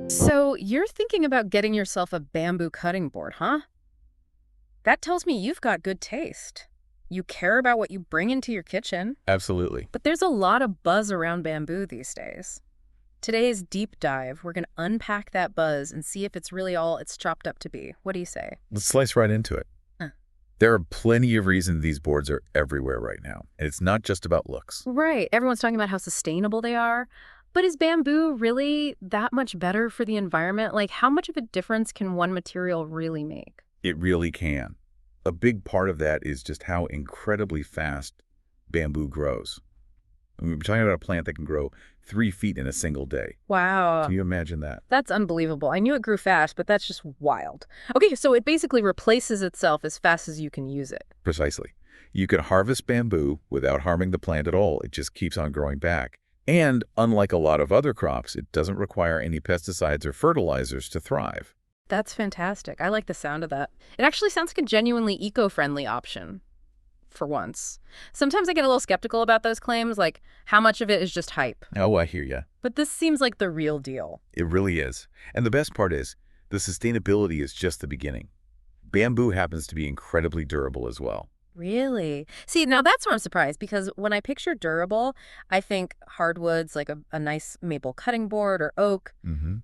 So you're thinking about getting yourself a bamboo cutting board, huh? That tells me you've got good taste. You care about what you bring into your kitchen. Absolutely. But there's a lot of buzz around bamboo these days. Today's deep dive, we're going to unpack that buzz and see if it's really all it's chopped up to be. What do you say? Let's slice right into it. Huh. There are plenty of reasons these boards are everywhere right now, and it's not just about looks. Right. Everyone's talking about how sustainable they are. But is bamboo really that much better for the environment? Like, how much of a difference can one material really make? It really can. A big part of that is just how incredibly fast bamboo grows. I mean, we're talking about a plant that can grow 3 feet in a single day. Wow. Can you imagine that? That's unbelievable. I knew it grew fast, but that's just wild. Okay, so it basically replaces itself as fast as you can use it. Precisely. You can harvest bamboo without harming the plant at all. It just keeps on growing back. And unlike a lot of other crops, it doesn't require any pesticides or fertilizers to thrive. That's fantastic. I like the sound of that. It actually sounds like a genuinely eco-friendly option, for once. Sometimes I get a little skeptical about those claims, like how much of it is just hype. Oh, I hear ya. But this seems like the real deal. It really is. And the best part is, the sustainability is just the beginning. Bamboo happens to be incredibly durable as well. Really? See, now that's where I'm surprised, because when I picture durable, I think hardwoods like a nice maple cutting board or oak.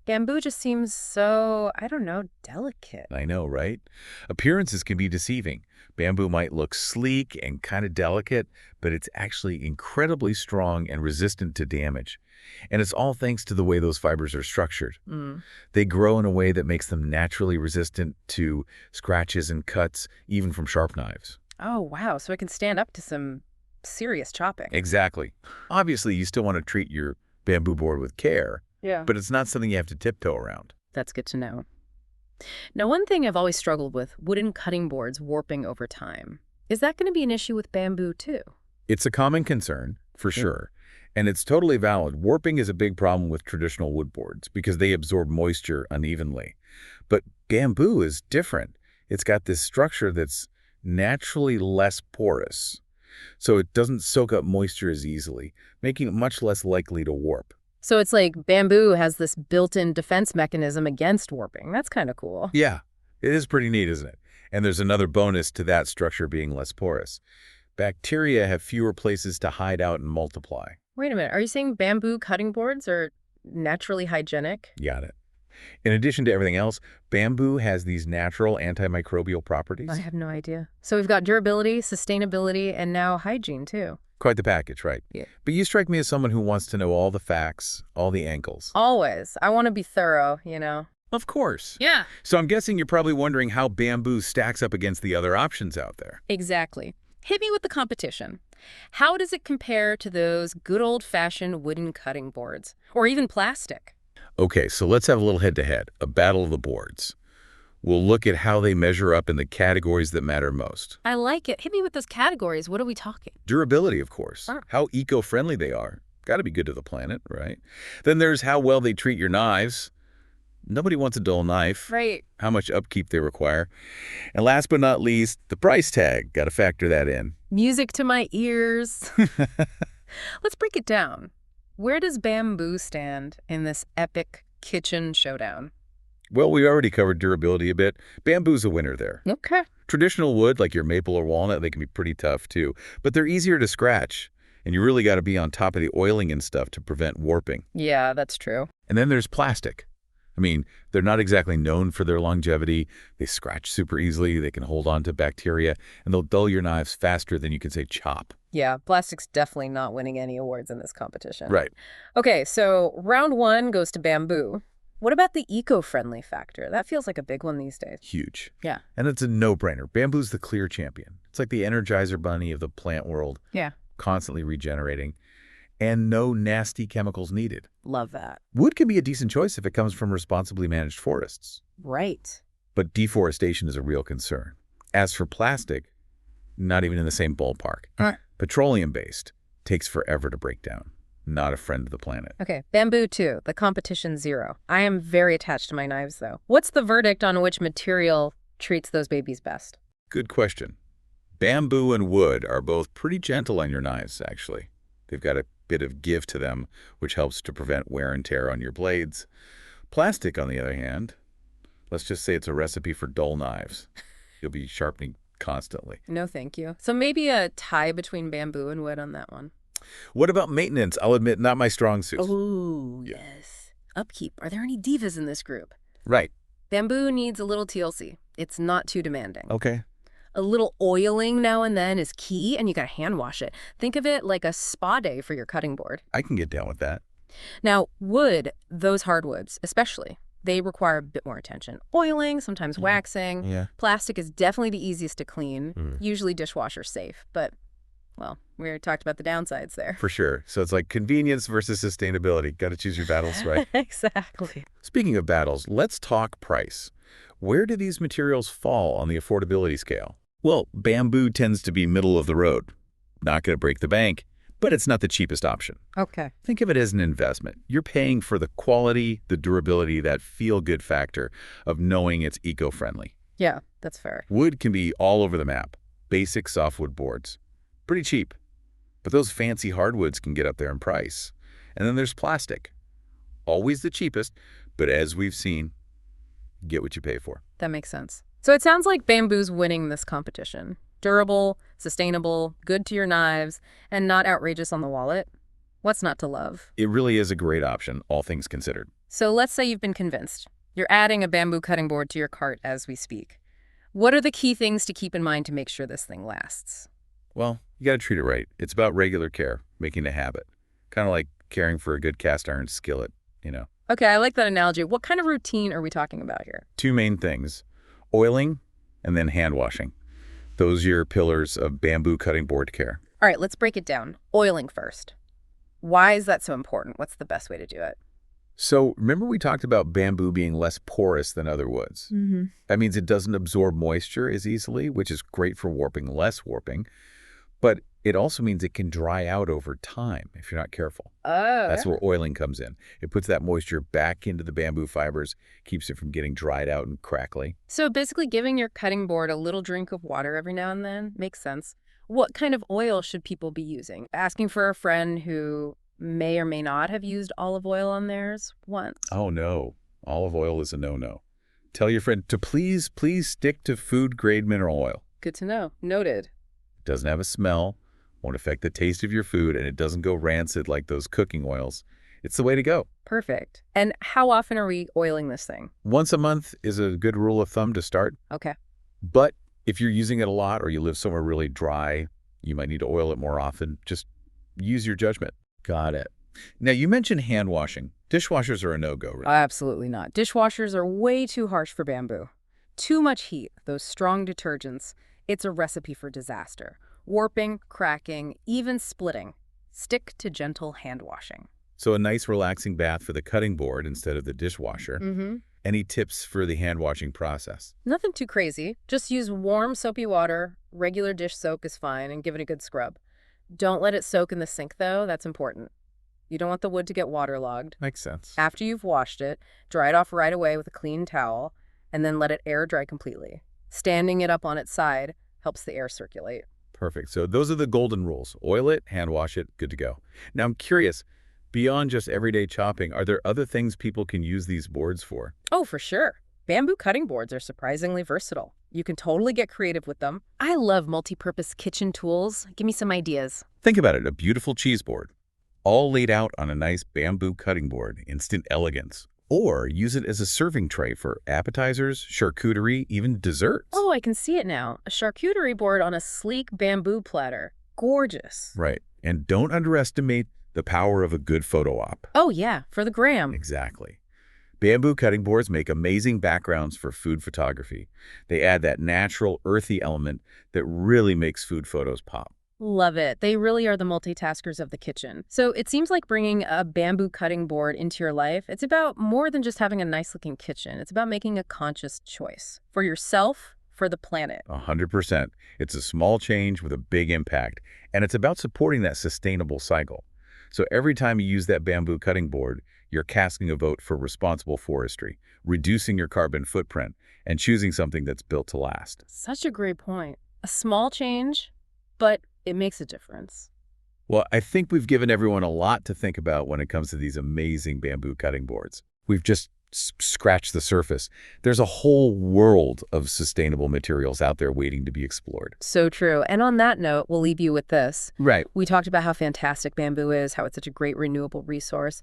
Bamboo just seems so, I don't know, delicate. I know, right? Appearances can be deceiving. Bamboo might look sleek and kind of delicate, but it's actually incredibly strong and resistant to damage. And it's all thanks to the way those fibers are structured. They grow in a way that makes them naturally resistant to scratches and cuts, even from sharp knives. Oh, wow. So it can stand up to some serious chopping. Exactly. Obviously, you still want to treat your bamboo board with care, Yeah. but it's not something you have to tiptoe around. That's good to know. Now, one thing I've always struggled with, wooden cutting boards warping over time. Is that going to be an issue with bamboo, too? It's a common concern, for sure, and it's totally valid. Warping is a big problem with traditional wood boards because they absorb moisture unevenly. But bamboo is different. It's got this structure that's naturally less porous, so it doesn't soak up moisture as easily, making it much less likely to warp. So it's like bamboo has this built-in defense mechanism against warping. That's kind of cool. Yeah, it is pretty neat, isn't it? And there's another bonus to that structure being less porous. Bacteria have fewer places to hide out and multiply. Wait a minute. Are you saying bamboo cutting boards are naturally hygienic? Got it. In addition to everything else, bamboo has these natural antimicrobial properties. I have no idea. So we've got durability, sustainability, and now hygiene, too. Quite the package, right? Yeah. But you strike me as someone who wants to know all the facts, all the angles. Always. I want to be thorough, you know. Of course. Yeah. So I'm guessing you're probably wondering how bamboo stacks up against the other options out there. Exactly. Hit me with the competition. How does it compare to those good old-fashioned wooden cutting boards? Or even plastic? Okay, so let's have a little head-to-head, a battle of the boards. We'll look at how they measure up in the categories that matter most. I like it. Hit me with those categories. What are we talking? Durability, of course. Sure. How eco-friendly they are. Got to be good to the planet, right? Then there's how well they treat your knives. Nobody wants a dull knife. Right. How much upkeep they require. And last but not least, the price tag. Got to factor that in. Music to my ears. Let's break it down. Where does bamboo stand in this epic kitchen showdown? Well, we already covered durability a bit. Bamboo's a winner there. Okay. Traditional wood, like your maple or walnut, they can be pretty tough too, but they're easier to scratch. And you really got to be on top of the oiling and stuff to prevent warping. Yeah, that's true. And then there's plastic. I mean, they're not exactly known for their longevity. They scratch super easily, they can hold on to bacteria, and they'll dull your knives faster than you can say chop. Yeah, plastic's definitely not winning any awards in this competition. Right. Okay, so round one goes to bamboo. What about the eco-friendly factor? That feels like a big one these days. Huge. Yeah. And it's a no-brainer. Bamboo's the clear champion. It's like the Energizer Bunny of the plant world. Yeah. Constantly regenerating. And no nasty chemicals needed. Love that. Wood can be a decent choice if it comes from responsibly managed forests. Right. But deforestation is a real concern. As for plastic, not even in the same ballpark. Petroleum-based takes forever to break down. Not a friend of the planet. Okay, bamboo too. The competition 0. I am very attached to my knives, though. What's the verdict on which material treats those babies best? Good question. Bamboo and wood are both pretty gentle on your knives, actually. They've got a bit of give to them, which helps to prevent wear and tear on your blades. Plastic, on the other hand, let's just say it's a recipe for dull knives. You'll be sharpening constantly. No, thank you. So maybe a tie between bamboo and wood on that one. What about maintenance? I'll admit, not my strong suit. Oh, yes. Upkeep. Are there any divas in this group? Right. Bamboo needs a little TLC. It's not too demanding. Okay. A little oiling now and then is key, and you gotta hand wash it. Think of it like a spa day for your cutting board. I can get down with that. Now, wood, those hardwoods especially, they require a bit more attention. Oiling, sometimes waxing. Yeah. Plastic is definitely the easiest to clean, usually dishwasher safe. But, well, we already talked about the downsides there. For sure. So it's like convenience versus sustainability. Got to choose your battles, right? Exactly. Speaking of battles, let's talk price. Where do these materials fall on the affordability scale? Well, bamboo tends to be middle of the road. Not going to break the bank, but it's not the cheapest option. Okay. Think of it as an investment. You're paying for the quality, the durability, that feel-good factor of knowing it's eco-friendly. Yeah, that's fair. Wood can be all over the map. Basic softwood boards. Pretty cheap. But those fancy hardwoods can get up there in price. And then there's plastic. Always the cheapest, but as we've seen, get what you pay for. That makes sense. So it sounds like bamboo's winning this competition. Durable, sustainable, good to your knives, and not outrageous on the wallet. What's not to love? It really is a great option, all things considered. So let's say you've been convinced. You're adding a bamboo cutting board to your cart as we speak. What are the key things to keep in mind to make sure this thing lasts? Well, you got to treat it right. It's about regular care, making it a habit. Kind of like caring for a good cast iron skillet, you know. Okay, I like that analogy. What kind of routine are we talking about here? Two main things, oiling and then hand washing. Those are your pillars of bamboo cutting board care. All right, let's break it down. Oiling first. Why is that so important? What's the best way to do it? So remember we talked about bamboo being less porous than other woods. That means it doesn't absorb moisture as easily, which is great for warping, less warping. But it also means it can dry out over time if you're not careful. Oh. That's where oiling comes in. It puts that moisture back into the bamboo fibers, keeps it from getting dried out and crackly. So basically giving your cutting board a little drink of water every now and then makes sense. What kind of oil should people be using? Asking for a friend who may or may not have used olive oil on theirs once. Oh, no. Olive oil is a no-no. Tell your friend to please stick to food-grade mineral oil. Good to know. Noted. It doesn't have a smell, won't affect the taste of your food, and it doesn't go rancid like those cooking oils. It's the way to go. Perfect. And how often are we oiling this thing? Once a month is a good rule of thumb to start. Okay. But if you're using it a lot or you live somewhere really dry, you might need to oil it more often. Just use your judgment. Got it. Now, you mentioned hand washing. Dishwashers are a no-go, right? Absolutely not. Dishwashers are way too harsh for bamboo. Too much heat, those strong detergents. It's a recipe for disaster. Warping, cracking, even splitting. Stick to gentle hand washing. So a nice relaxing bath for the cutting board instead of the dishwasher. Any tips for the hand washing process? Nothing too crazy. Just use warm, soapy water. Regular dish soap is fine, and give it a good scrub. Don't let it soak in the sink, though. That's important. You don't want the wood to get waterlogged. Makes sense. After you've washed it, dry it off right away with a clean towel, and then let it air dry completely. Standing it up on its side helps the air circulate. Perfect. So those are the golden rules. Oil it, hand wash it, good to go. Now I'm curious, beyond just everyday chopping, are there other things people can use these boards for? Oh, for sure. Bamboo cutting boards are surprisingly versatile. You can totally get creative with them. I love multi-purpose kitchen tools. Give me some ideas. Think about it, a beautiful cheese board, all laid out on a nice bamboo cutting board, instant elegance. Or use it as a serving tray for appetizers, charcuterie, even desserts. Oh, I can see it now. A charcuterie board on a sleek bamboo platter. Gorgeous. Right. And don't underestimate the power of a good photo op. Oh, yeah, for the gram. Exactly. Bamboo cutting boards make amazing backgrounds for food photography. They add that natural, earthy element that really makes food photos pop. Love it. They really are the multitaskers of the kitchen. So it seems like bringing a bamboo cutting board into your life, it's about more than just having a nice-looking kitchen. It's about making a conscious choice for yourself, for the planet. 100%. It's a small change with a big impact, and it's about supporting that sustainable cycle. So every time you use that bamboo cutting board, you're casting a vote for responsible forestry, reducing your carbon footprint, and choosing something that's built to last. Such a great point. A small change, but it makes a difference. Well, I think we've given everyone a lot to think about when it comes to these amazing bamboo cutting boards. We've just scratched the surface. There's a whole world of sustainable materials out there waiting to be explored. So true. And on that note, we'll leave you with this. Right. We talked about how fantastic bamboo is, how it's such a great renewable resource.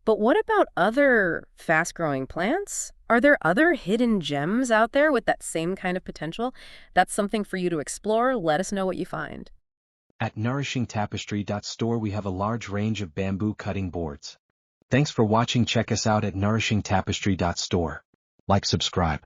But what about other fast-growing plants? Are there other hidden gems out there with that same kind of potential? That's something for you to explore. Let us know what you find. At nourishingtapestry.store we have a large range of bamboo cutting boards. Thanks for watching. Check us out at nourishingtapestry.store. Like, subscribe.